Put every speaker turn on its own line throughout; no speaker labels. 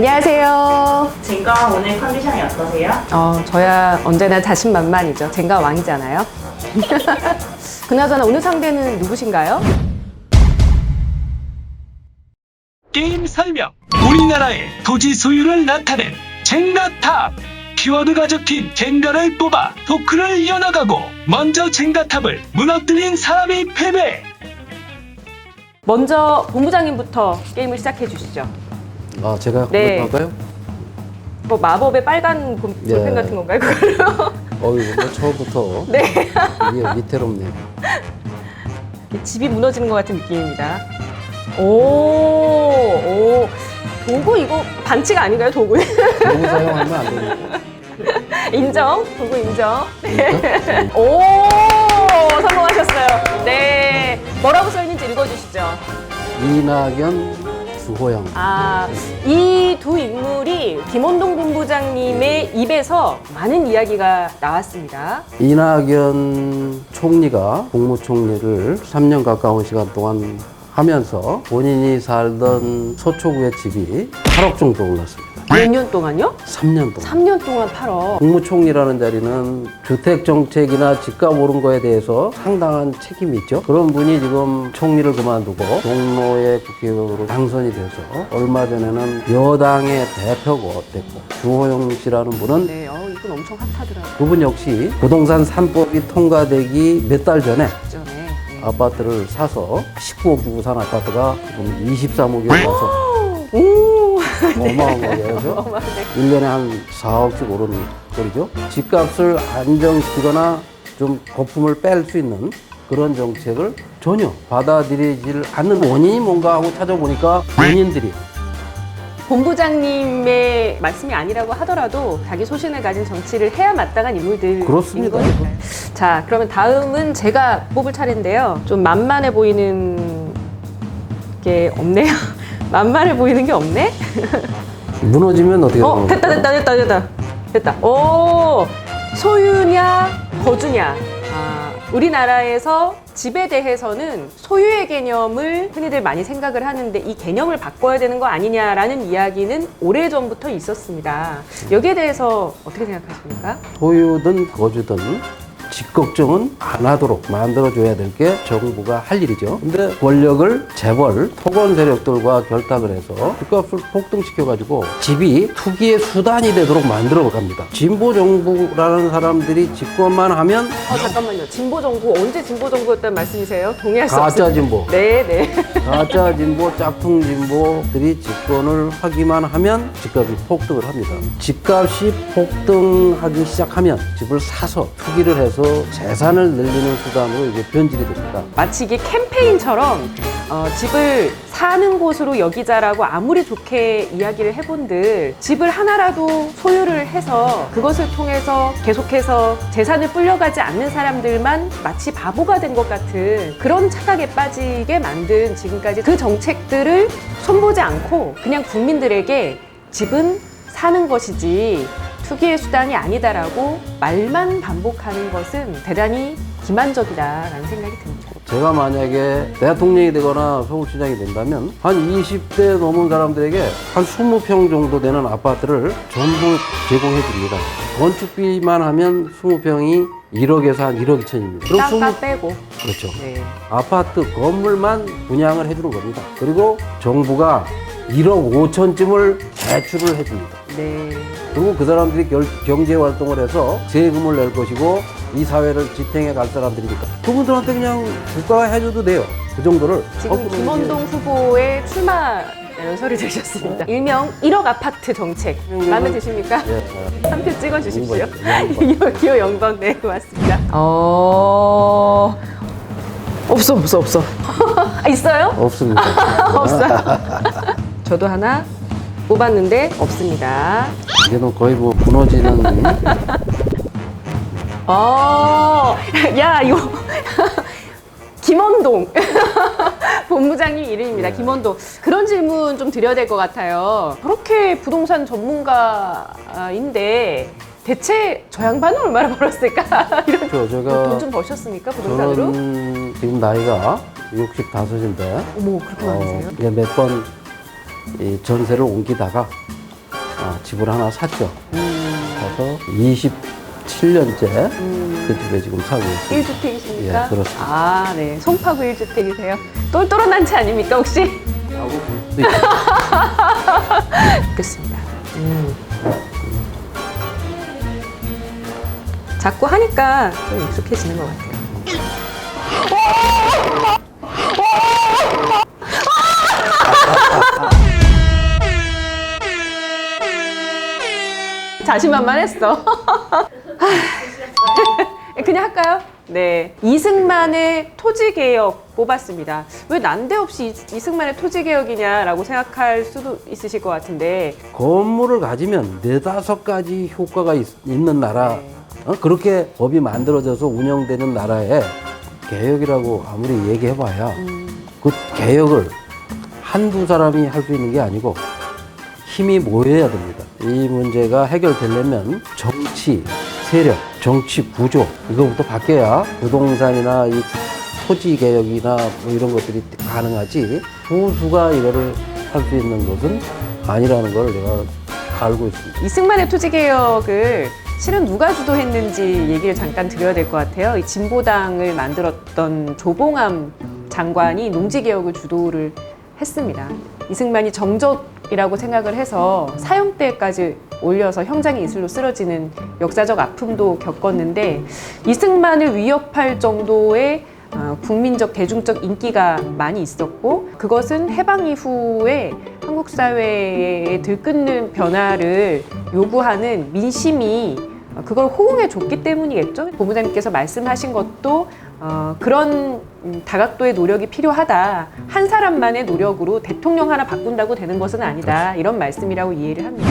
안녕하세요.
진과 오늘 컨디션이 어떠세요?
저야 언제나 자신만만이죠. 젠가 왕이잖아요. 그나저나 오늘 상대는 누구신가요?
게임 설명. 우리나라의 토지 소유를 나타낸 젠가탑. 키워드가 적힌 젠가를 뽑아 토크를 이어나가고 먼저 젠가탑을 무너뜨린 사람이 패배.
먼저 본부장님부터 게임을 시작해 주시죠.
제가
네.
할까요?
뭐 마법의 빨간 볼펜
예.
같은 건가요? 그걸로?
뭐 처음부터
네.
이게 위태롭네요.
집이 무너지는 것 같은 느낌입니다. 오, 도구 이거 반칙 아닌가요, 도구?
너무 사용하면 안 됩니다.
인정, 도구 인정. 네. 오, 성공하셨어요. 네. 뭐라고 써있는지 읽어주시죠.
이낙연, 주호영.
이 두 인물이 김원동 본부장님의 입에서 많은 이야기가 나왔습니다.
이낙연 총리가 국무총리를 3년 가까운 시간 동안 하면서 본인이 살던 서초구의 집이 8억 정도 올랐습니다.
몇 년 동안요?
3년 동안.
3년 동안 8억.
국무총리라는 자리는 주택정책이나 집값 오른 거에 대해서 상당한 책임이 있죠. 그런 분이 지금 총리를 그만두고 종로의 국회의원으로 당선이 돼서 얼마 전에는 여당의 대표가 됐고 주호영 씨라는 분은
네, 이분 엄청 핫하더라고요.
그분 역시 부동산 3법이 통과되기 몇 달 전에
전에. 네.
아파트를 사서 19억 주고 산 아파트가 지금 23억이 올라서
오!
어마어마하게 하죠.
어마어마하네.
1년에 한 4억씩 오르는 꼴이죠. 집값을 안정시키거나 좀 거품을 뺄 수 있는 그런 정책을 전혀 받아들이질 않는 원인이 뭔가 하고 찾아보니까 본인들이
본부장님의 말씀이 아니라고 하더라도 자기 소신을 가진 정치를 해야 마땅한 인물들인
그렇습니다.
거니까요. 자, 그러면 다음은 제가 뽑을 차례인데요. 좀 만만해 보이는 게 없네요. 만만해 보이는 게 없네?
무너지면 어떻게 되는
됐다. 오, 소유냐, 거주냐. 우리나라에서 집에 대해서는 소유의 개념을 흔히들 많이 생각을 하는데 이 개념을 바꿔야 되는 거 아니냐라는 이야기는 오래전부터 있었습니다. 여기에 대해서 어떻게 생각하십니까?
소유든 거주든 집 걱정은 안 하도록 만들어줘야 될 게 정부가 할 일이죠. 근데 권력을 재벌, 토건 세력들과 결탁을 해서 집값을 폭등시켜가지고 집이 투기의 수단이 되도록 만들어 갑니다. 진보 정부라는 사람들이 집권만 하면
잠깐만요. 진보 정부, 언제 진보 정부였다는 말씀이세요? 동의할 수
가짜
없습니다.
진보,
네.
가짜 진보, 짝퉁 진보들이 집권을 하기만 하면 집값이 폭등을 합니다. 집값이 폭등하기 시작하면 집을 사서 투기를 해서 재산을 늘리는 수단으로 이제 변질이 됩니다.
마치 이게 캠페인처럼 집을 사는 곳으로 여기자라고 아무리 좋게 이야기를 해본들 집을 하나라도 소유를 해서 그것을 통해서 계속해서 재산을 불려가지 않는 사람들만 마치 바보가 된 것 같은 그런 착각에 빠지게 만든 지금까지 그 정책들을 손보지 않고 그냥 국민들에게 집은 사는 것이지 투기의 수단이 아니다라고 말만 반복하는 것은 대단히 기만적이다라는 생각이 듭니다.
제가 만약에 대통령이 되거나 서울시장이 된다면 한 20대 넘은 사람들에게 한 20평 정도 되는 아파트를 전부 제공해 줍니다. 건축비만 하면 20평이 1억에서 한 1억 2천입니다. 그럼
땅값 빼고.
그렇죠.
네.
아파트 건물만 분양을 해주는 겁니다. 그리고 정부가 1억 5천쯤을 대출을 해줍니다.
네.
그리고 그 사람들이 경제 활동을 해서 세금을 낼 것이고 이 사회를 지탱해 갈 사람들이니까 그분들한테 그냥 국가가 해줘도 돼요. 그 정도를.
지금 김원동 후보의 출마 연설을 들으셨습니다. 일명 1억 아파트 정책 마음에 드십니까?
예.
한 표 찍어주십시오.
영번.
기호 0번 네 고맙습니다. 없어. 있어요?
없습니다.
없어요. 저도 하나 뽑았는데 없습니다.
이제는 거의 뭐 무너지는
야 이거 김원동 본부장님 이름입니다. 김원동. 그런 질문 좀 드려야 될 것 같아요. 그렇게 부동산 전문가인데 대체 저 양반은 얼마나 벌었을까? 이런
제가
돈 좀 버셨습니까 부동산으로?
저는 지금 나이가 65인데
어머 그렇게 많으세요?
몇 번 전세를 옮기다가 집을 하나 샀죠. 그래서 27년째 그 집에 지금 살고 있습니다.
1주택이십니까?
예, 그렇습니다.
아, 네. 송파구 1주택이세요? 똘똘한 단체 아닙니까, 혹시?
하고 볼 수도 있고.
좋겠습니다. 자꾸 하니까 좀 익숙해지는 것 같아요. 자신만만했어. 그냥 할까요? 네. 이승만의 토지개혁 뽑았습니다. 왜 난데없이 이승만의 토지개혁이냐라고 생각할 수도 있으실 것 같은데,
건물을 가지면 4-5가지 효과가 있는 나라, 그렇게 법이 만들어져서 운영되는 나라에 개혁이라고 아무리 얘기해봐야 그 개혁을 한두 사람이 할 수 있는 게 아니고 힘이 모여야 됩니다. 이 문제가 해결되려면 정치, 세력, 정치 구조 이거부터 바뀌어야 부동산이나 이 토지 개혁이나 뭐 이런 것들이 가능하지 소수가 이거를 할 수 있는 것은 아니라는 걸 내가 알고 있습니다.
이승만의 토지개혁을 실은 누가 주도했는지 얘기를 잠깐 드려야 될 것 같아요. 이 진보당을 만들었던 조봉암 장관이 농지개혁을 주도를 했습니다. 이승만이 정적이라고 생각을 해서 사형대까지 올려서 형장의 이슬로 쓰러지는 역사적 아픔도 겪었는데, 이승만을 위협할 정도의 국민적 대중적 인기가 많이 있었고, 그것은 해방 이후에 한국 사회에 들끓는 변화를 요구하는 민심이 그걸 호응해 줬기 때문이겠죠. 본부장님께서 말씀하신 것도 그런 다각도의 노력이 필요하다. 한 사람만의 노력으로 대통령 하나 바꾼다고 되는 것은 아니다. 이런 말씀이라고 이해를 합니다.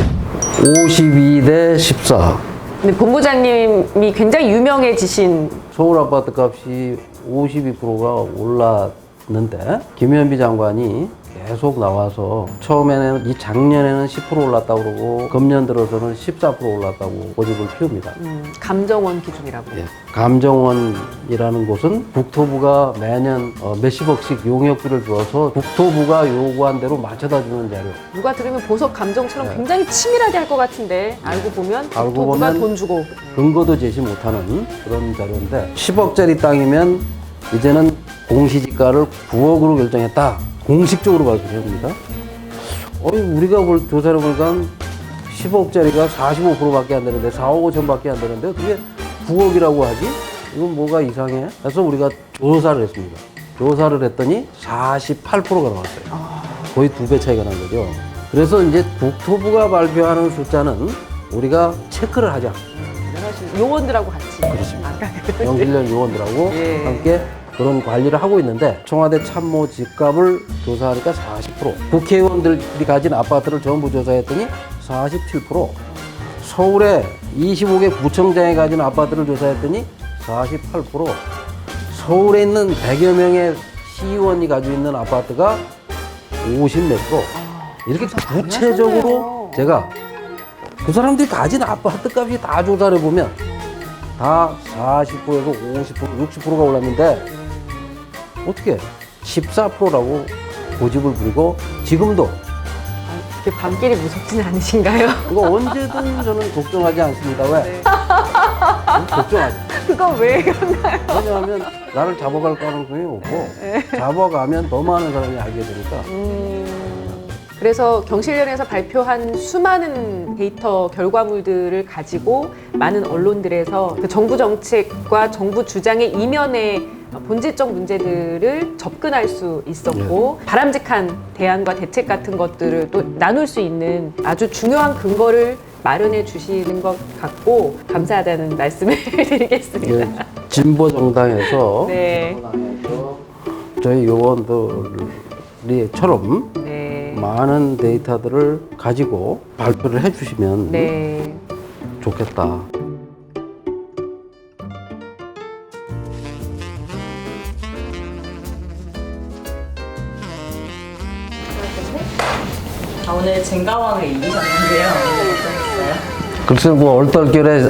52대 14.
근데 본부장님이 굉장히 유명해지신,
서울 아파트 값이 52%가 올랐는데 김현비 장관이 계속 나와서 처음에는 이 작년에는 10% 올랐다고 그러고 금년 들어서는 14% 올랐다고 고집을 피웁니다.
감정원 기준이라고.
예, 감정원이라는 곳은 국토부가 매년 몇십억씩 용역비를 주어서 국토부가 요구한 대로 맞춰다 주는 자료.
누가 들으면 보석 감정처럼 굉장히 치밀하게 할 것 같은데 알고 보면
알고
국토부가
보면
돈 주고.
근거도 제시 못하는 그런 자료인데 10억짜리 땅이면 이제는 공시지가를 9억으로 결정했다. 공식적으로 발표를 합니다. 우리가 조사를 보니까 10억짜리가 45%밖에 안 되는데 4억 5천밖에 안 되는데 어떻게 9억이라고 하지? 이건 뭐가 이상해? 그래서 우리가 조사를 했습니다. 조사를 했더니 48%가 나왔어요. 거의 2배 차이가 난 거죠. 그래서 이제 국토부가 발표하는 숫자는 우리가 체크를 하자.
요원들하고 같이.
그렇습니다.
아까
영실련 요원들하고
예.
함께 그런 관리를 하고 있는데 청와대 참모 집값을 조사하니까 40%, 국회의원들이 가진 아파트를 전부 조사했더니 47%, 서울에 25개 구청장이 가진 아파트를 조사했더니 48%, 서울에 있는 100여 명의 시의원이 가지고 있는 아파트가 50몇 %. 이렇게 구체적으로 제가 그 사람들이 가진 아파트 값이 다 조사를 해보면 다 40%에서 50%, 60%가 올랐는데 어떻게 14%라고 고집을 부리고 지금도
그게 밤길이 무섭진 않으신가요?
그거 언제든 저는 걱정하지 않습니다. 왜?
네.
걱정하지.
그거 왜 그런가요?
왜냐하면 나를 잡아갈 가능성이 없고 잡아가면 더 많은 사람이 알게 되니까.
그래서 경실련에서 발표한 수많은 데이터 결과물들을 가지고 많은 언론들에서 그 정부 정책과 정부 주장의 이면의 본질적 문제들을 접근할 수 있었고 바람직한 대안과 대책 같은 것들을 또 나눌 수 있는 아주 중요한 근거를 마련해 주시는 것 같고 감사하다는 말씀을 드리겠습니다.
예, 진보 정당에서
네.
저희 요원들이처럼
네.
많은 데이터들을 가지고 발표를 해주시면
네.
좋겠다.
오늘 젠가왕을 이기셨는데요. 어떠셨어요?
글쎄 뭐 얼떨결에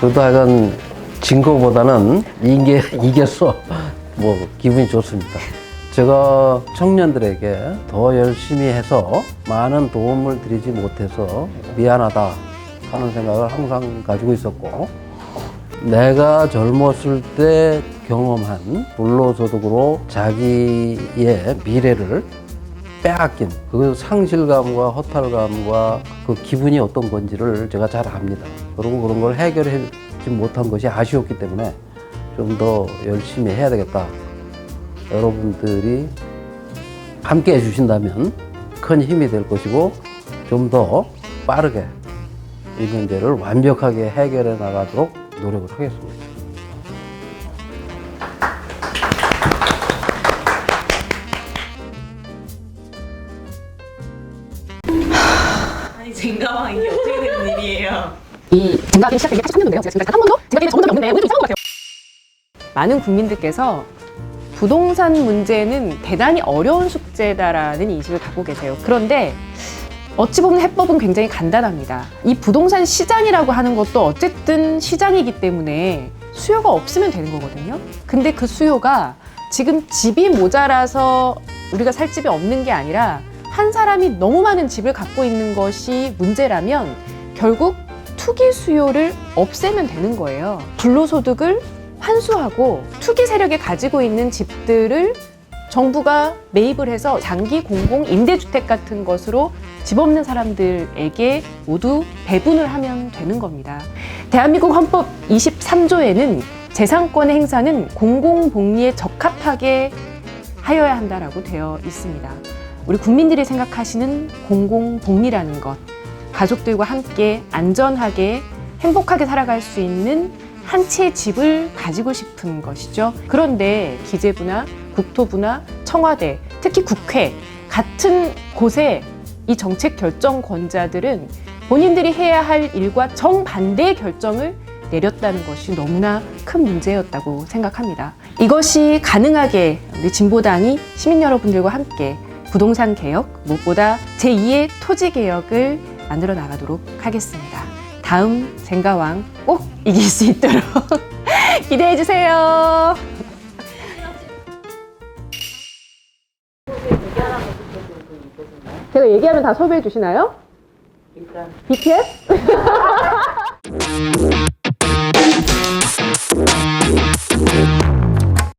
그래도 하여간 진 거보다는 이겼어. 뭐 기분이 좋습니다. 제가 청년들에게 더 열심히 해서 많은 도움을 드리지 못해서 미안하다 하는 생각을 항상 가지고 있었고, 내가 젊었을 때 경험한 불로소득으로 자기의 미래를 빼앗긴 그 상실감과 허탈감과 그 기분이 어떤 건지를 제가 잘 압니다. 그리고 그런 걸 해결하지 못한 것이 아쉬웠기 때문에 좀 더 열심히 해야 되겠다. 여러분들이 함께 해주신다면 큰 힘이 될 것이고, 좀 더 빠르게 이 문제를 완벽하게 해결해 나가도록 노력을 하겠습니다.
아니 쟁가왕 이게 어떻게 된 일이에요?
이 쟁가기 시작된 게 83년도인데요. 제가 지금까지 한 번도 쟁가기를 적은 적이 없는데 오늘 좀 이상한 것 같아요. 많은 국민들께서 부동산 문제는 대단히 어려운 숙제다라는 인식을 갖고 계세요. 그런데 어찌 보면 해법은 굉장히 간단합니다. 이 부동산 시장이라고 하는 것도 어쨌든 시장이기 때문에 수요가 없으면 되는 거거든요. 근데 그 수요가 지금 집이 모자라서 우리가 살 집이 없는 게 아니라 한 사람이 너무 많은 집을 갖고 있는 것이 문제라면 결국 투기 수요를 없애면 되는 거예요. 불로소득을 환수하고 투기 세력이 가지고 있는 집들을 정부가 매입을 해서 장기 공공 임대주택 같은 것으로 집 없는 사람들에게 모두 배분을 하면 되는 겁니다. 대한민국 헌법 23조에는 재산권의 행사는 공공복리에 적합하게 하여야 한다라고 되어 있습니다. 우리 국민들이 생각하시는 공공복리라는 것, 가족들과 함께 안전하게 행복하게 살아갈 수 있는 한 채의 집을 가지고 싶은 것이죠. 그런데 기재부나 국토부나 청와대, 특히 국회 같은 곳에 이 정책 결정권자들은 본인들이 해야 할 일과 정반대의 결정을 내렸다는 것이 너무나 큰 문제였다고 생각합니다. 이것이 가능하게 우리 진보당이 시민 여러분들과 함께 부동산 개혁, 무엇보다 제2의 토지 개혁을 만들어 나가도록 하겠습니다. 다음 쟁가왕 꼭 이길 수 있도록 기대해 주세요. 제가 얘기하면 다 섭외해 주시나요?
일단
BTS?